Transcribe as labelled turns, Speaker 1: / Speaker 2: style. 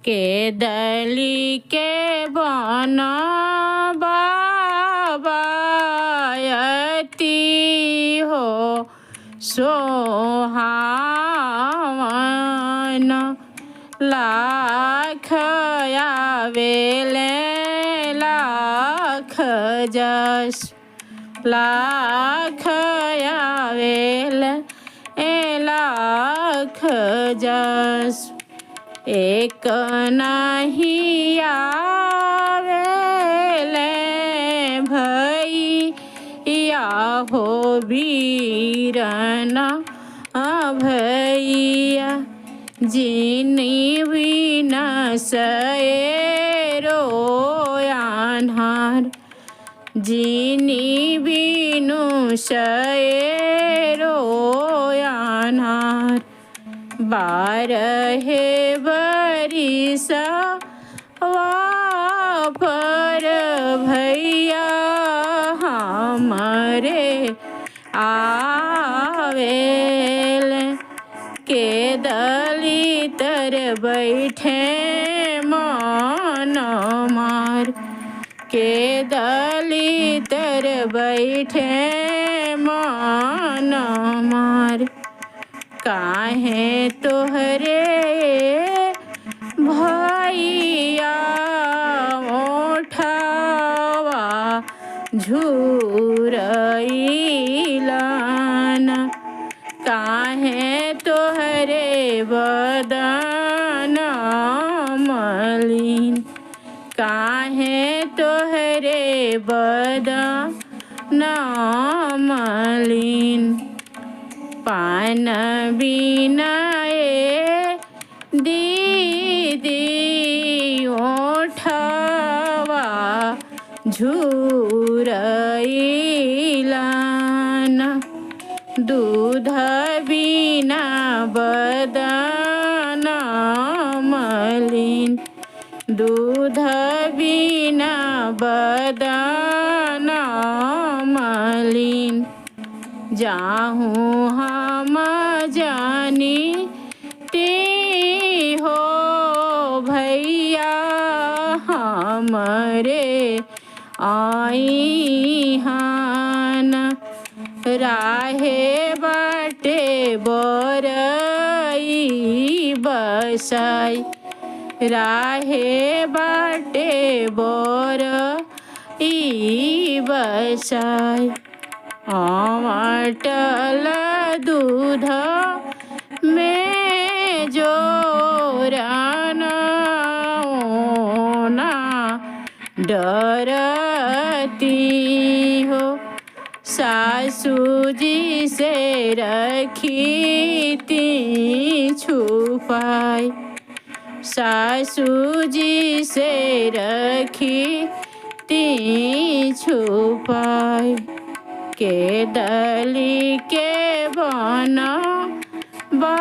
Speaker 1: के दली के बन बाबायती हो सोहावन लाख आवेले लाख जस लाख आवेले लाख जस एक नहीं आवेले भैया हो वीरना भैया जिनी बिना सएरो आन्हार जिनी बिनु सएरो आन्हार बारह बरिस पर भैया हमारे आवेल के दलितर बैठे मन मार के दलितर बैठे मन मार काहे तोहरे भैया ओठवा झुरइलन काहे तोहरे बदन मलिन काहे तोहरे बदन मलिन पान बिनाए दीदी ओठवा झुरइलन दूध बिना बदन मलिन दूध बिना बदन मलिन जाहूँ हम जानी ती हो भैया हमरे आई हान राहे बाटे बोरई बसाई राहे बाटे बोरई बसाई अमटल दूध में जोरन ना डरती हो सासू जी से रखी ती छुपाई सासू जी से रखी ती छुपाई के दली के बन बा